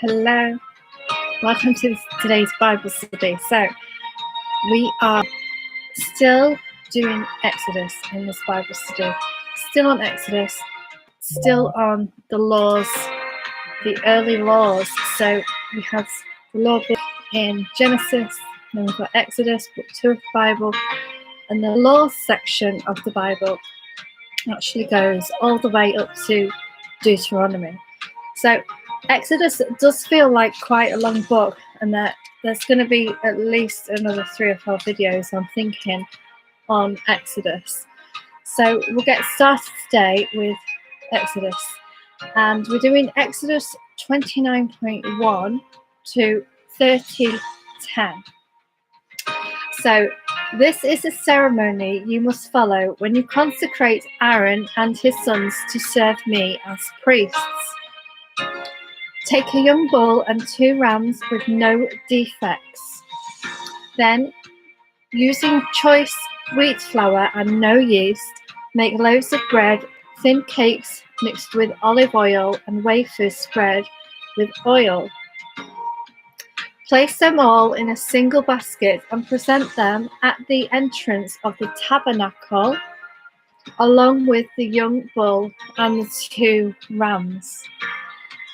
Hello, welcome to today's Bible study. So, we are still doing Exodus in this Bible study, still on Exodus, still on the laws, the early laws. So, we have the law book in Genesis, then we've got Exodus, book 2 of the Bible, and the laws section of the Bible actually goes all the way up to Deuteronomy. So Exodus does feel like quite a long book, and there's going to be at least another 3 or 4 videos, I'm thinking, on Exodus. So we'll get started today with Exodus, and we're doing Exodus 29.1 to 30:10. So this is a ceremony you must follow when you consecrate Aaron and his sons to serve me as priests. Take a young bull and 2 rams with no defects. Then, using choice wheat flour and no yeast, make loaves of bread, thin cakes mixed with olive oil, and wafers spread with oil. Place them all in a single basket and present them at the entrance of the tabernacle, along with the young bull and the 2 rams.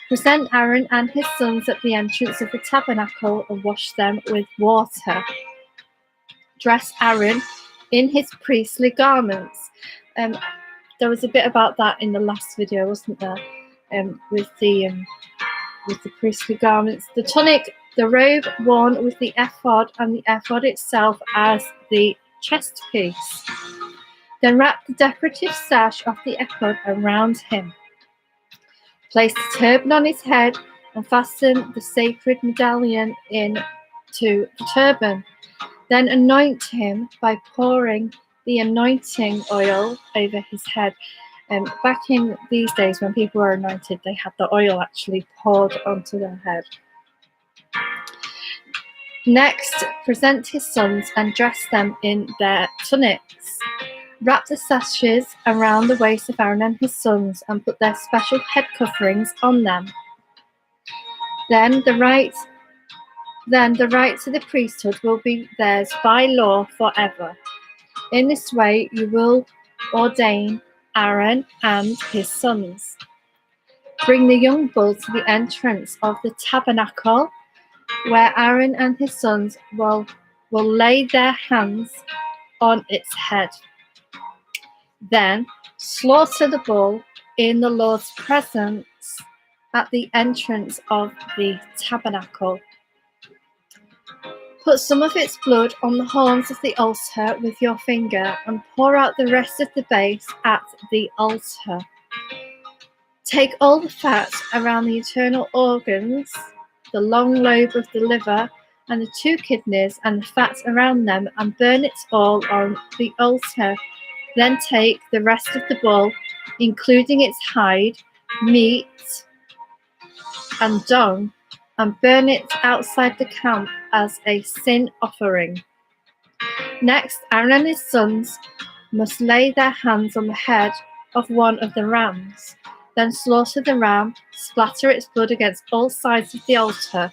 Present Aaron and his sons at the entrance of the tabernacle and wash them with water. Dress Aaron in his priestly garments. There was a bit about that in the last video, wasn't there? With the priestly garments, the tunic, the robe worn with the ephod, and the ephod itself as the chest piece. Then wrap the decorative sash of the ephod around him. Place the turban on his head and fasten the sacred medallion into the turban. Then anoint him by pouring the anointing oil over his head. Back in these days when people were anointed, they had the oil actually poured onto their head. Next, present his sons and dress them in their tunics. Wrap the sashes around the waist of Aaron and his sons and put their special head coverings on them. Then the right to the priesthood will be theirs by law forever. In this way you will ordain Aaron and his sons. Bring the young bull to the entrance of the tabernacle, where Aaron and his sons will lay their hands on its head. Then slaughter the bull in the Lord's presence at the entrance of the tabernacle. Put some of its blood on the horns of the altar with your finger and pour out the rest of the base at the altar. Take all the fat around the internal organs, the long lobe of the liver, and the 2 kidneys and the fat around them, and burn it all on the altar. Then take the rest of the bull, including its hide, meat, and dung, and burn it outside the camp as a sin offering. Next, Aaron and his sons must lay their hands on the head of one of the rams. Then slaughter the ram, splatter its blood against all sides of the altar,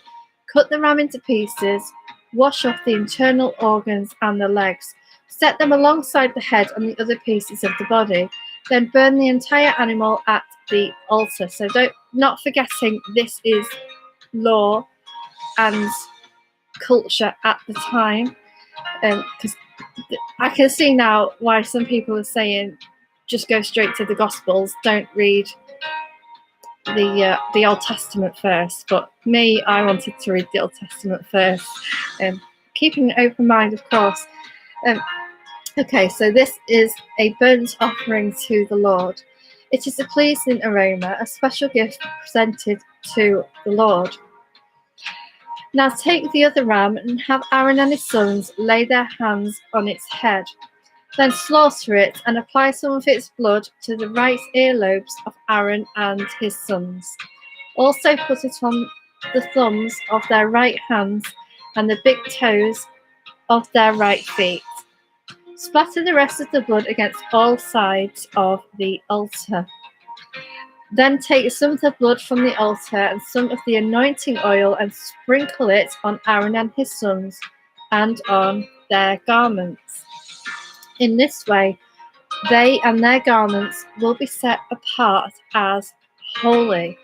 cut the ram into pieces, wash off the internal organs and the legs. Set them alongside the head and the other pieces of the body. Then burn the entire animal at the altar. So not forgetting this is law and culture at the time. Because I can see now why some people are saying just go straight to the Gospels, don't read the Old Testament first. But me, I wanted to read the Old Testament first. Keeping an open mind, of course. Okay, so this is a burnt offering to the Lord. It is a pleasing aroma, a special gift presented to the Lord. Now take the other ram and have Aaron and his sons lay their hands on its head. Then slaughter it and apply some of its blood to the right earlobes of Aaron and his sons. Also put it on the thumbs of their right hands and the big toes of their right feet. Splatter the rest of the blood against all sides of the altar. Then take some of the blood from the altar and some of the anointing oil and sprinkle it on Aaron and his sons and on their garments. In this way, they and their garments will be set apart as holy.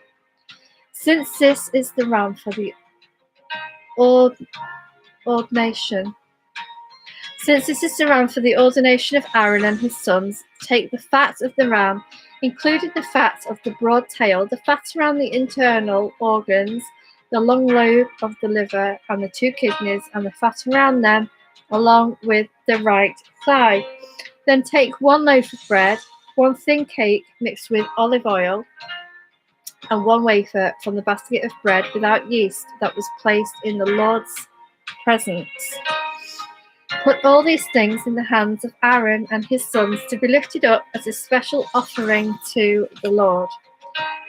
Since this is the ram for the ordination, Since this is the ram for the ordination of Aaron and his sons, take the fat of the ram, including the fat of the broad tail, the fat around the internal organs, the long lobe of the liver, and the 2 kidneys, and the fat around them, along with the right thigh. Then take 1 loaf of bread, 1 thin cake mixed with olive oil, and 1 wafer from the basket of bread without yeast that was placed in the Lord's presence. Put all these things in the hands of Aaron and his sons to be lifted up as a special offering to the Lord.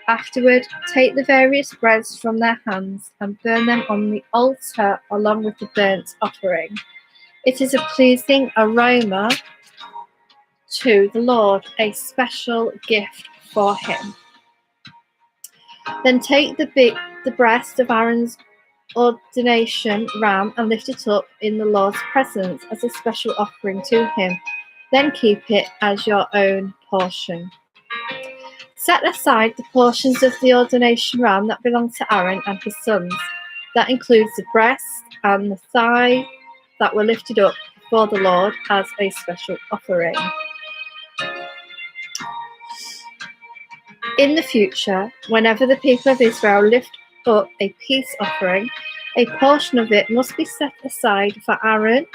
Afterward, take the various breads from their hands and burn them on the altar along with the burnt offering. It is a pleasing aroma to the Lord, a special gift for him. Then take the breast of Aaron's ordination ram and lift it up in the Lord's presence as a special offering to him. Then keep it as your own portion. Set aside the portions of the ordination ram that belong to Aaron and his sons. That includes the breast and the thigh that were lifted up before the Lord as a special offering. In the future, whenever the people of Israel lift up a peace offering, a portion of it must be set aside for Aaron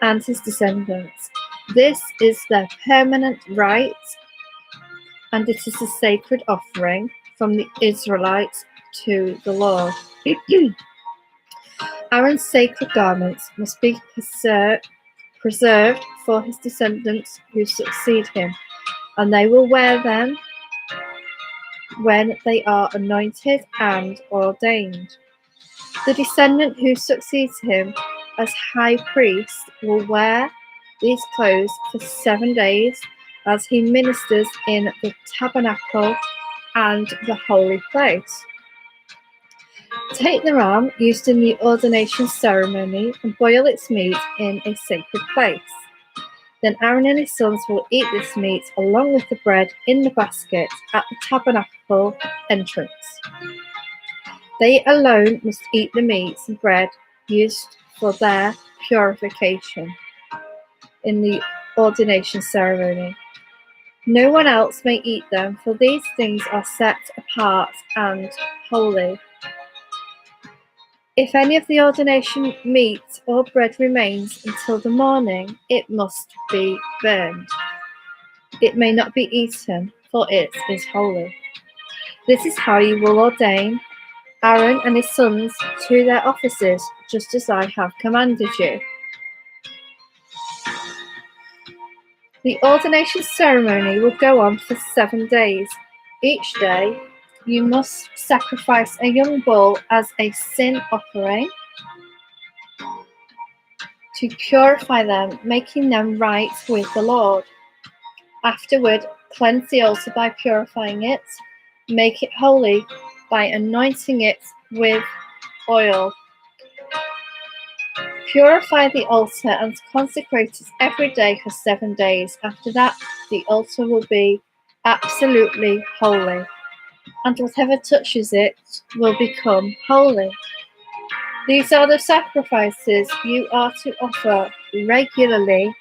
and his descendants. This is their permanent right, and it is a sacred offering from the Israelites to the Lord. Aaron's sacred garments must be preserved for his descendants who succeed him, and they will wear them when they are anointed and ordained. The descendant who succeeds him as high priest will wear these clothes for 7 days as he ministers in the tabernacle and the holy place. Take the ram used in the ordination ceremony and boil its meat in a sacred place. Then Aaron and his sons will eat this meat along with the bread in the basket at the tabernacle entrance. They alone must eat the meats and bread used for their purification in the ordination ceremony. No one else may eat them, for these things are set apart and holy. If any of the ordination meat or bread remains until the morning, it must be burned. It may not be eaten, for it is holy. This is how you will ordain Aaron and his sons to their offices, just as I have commanded you. The ordination ceremony will go on for 7 days. Each day, you must sacrifice a young bull as a sin offering to purify them, making them right with the Lord. Afterward, cleanse the altar by purifying it, make it holy by anointing it with oil. Purify the altar and consecrate it every day for 7 days. After that, the altar will be absolutely holy, and whatever touches it will become holy. These are the sacrifices you are to offer regularly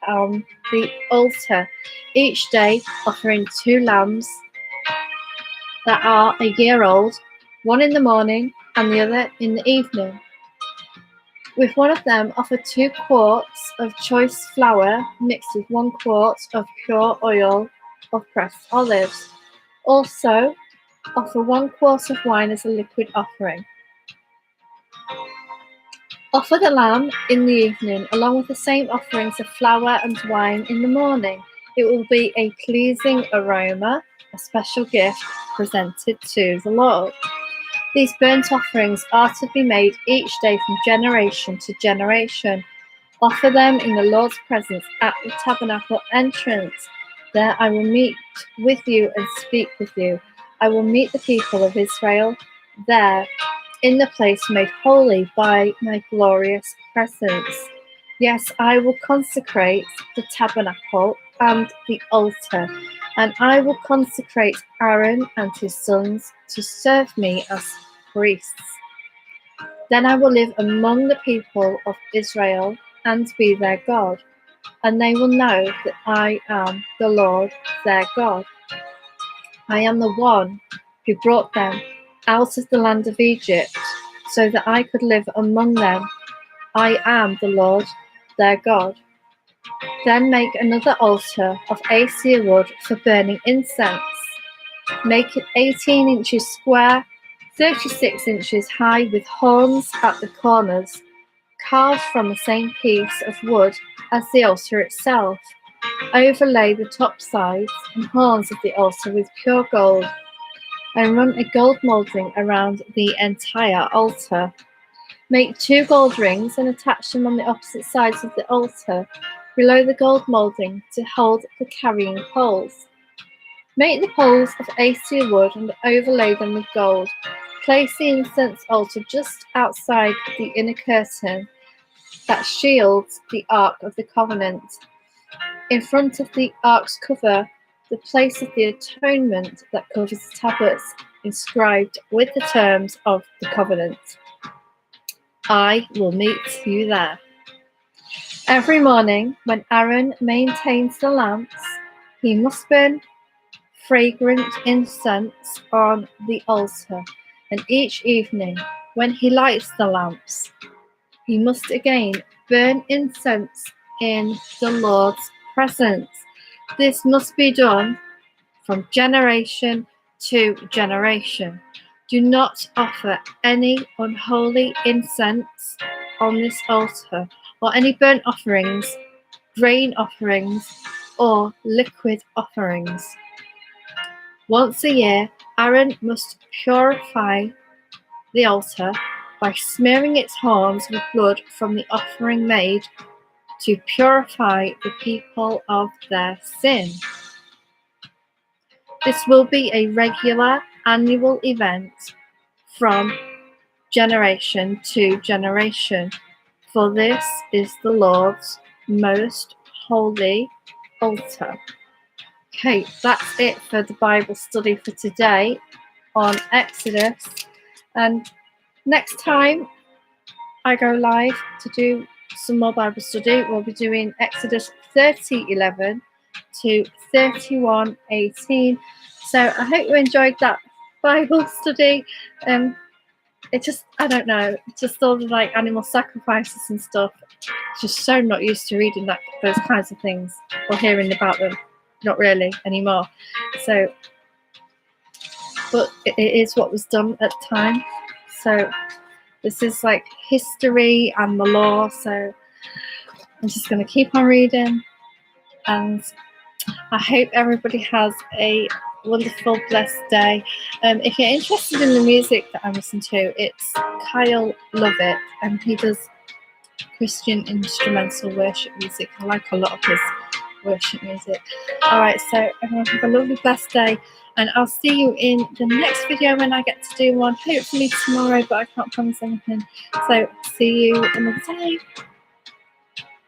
on the altar, each day offering 2 lambs that are a year old, one in the morning and the other in the evening. With one of them, offer 2 quarts of choice flour mixed with 1 quart of pure oil of pressed olives. Also, offer 1 quart of wine as a liquid offering. Offer the lamb in the evening, along with the same offerings of flour and wine in the morning. It will be a pleasing aroma, a special gift presented to the Lord. These burnt offerings are to be made each day from generation to generation. Offer them in the Lord's presence at the tabernacle entrance. There I will meet with you and speak with you. I will meet the people of Israel there, in the place made holy by my glorious presence. Yes, I will consecrate the tabernacle and the altar, and I will consecrate Aaron and his sons to serve me as priests. Then I will live among the people of Israel and be their God, and they will know that I am the Lord their God. I am the one who brought them out of the land of Egypt, so that I could live among them. I am the Lord their God. Then make another altar of acacia wood for burning incense. Make it 18 inches square, 36 inches high, with horns at the corners, carved from the same piece of wood as the altar itself. Overlay the top sides and horns of the altar with pure gold, and run a gold moulding around the entire altar. Make 2 gold rings and attach them on the opposite sides of the altar, below the gold moulding, to hold the carrying poles. Make the poles of acacia wood and overlay them with gold. Place the incense altar just outside the inner curtain that shields the Ark of the Covenant. In front of the Ark's cover, the place of the atonement that covers the tablets inscribed with the terms of the covenant. I will meet you there. Every morning, when Aaron maintains the lamps, he must burn fragrant incense on the altar, and each evening, when he lights the lamps, he must again burn incense in the Lord's presence. This must be done from generation to generation. Do not offer any unholy incense on this altar, or any burnt offerings, grain offerings, or liquid offerings. Once a year, Aaron must purify the altar by smearing its horns with blood from the offering made to purify the people of their sin. This will be a regular annual event from generation to generation, for this is the Lord's most holy altar. Okay, that's it for the Bible study for today on Exodus. And next time I go live to do some more Bible study, we'll be doing Exodus 30:11 to 31:18. So I hope you enjoyed that Bible study. It just, I don't know, just all the like animal sacrifices and stuff. Just so not used to reading those kinds of things or hearing about them. Not really anymore. So, but it is what was done at the time. So this is like history and the law. So I'm just going to keep on reading, and I hope everybody has a wonderful, blessed day. If you're interested in the music that I listen to, it's Kyle Lovett, and he does Christian instrumental worship music. I like a lot of his worship music. Alright, so everyone have a lovely, blessed day, and I'll see you in the next video when I get to do one, hopefully tomorrow, but I can't promise anything. So see you another time.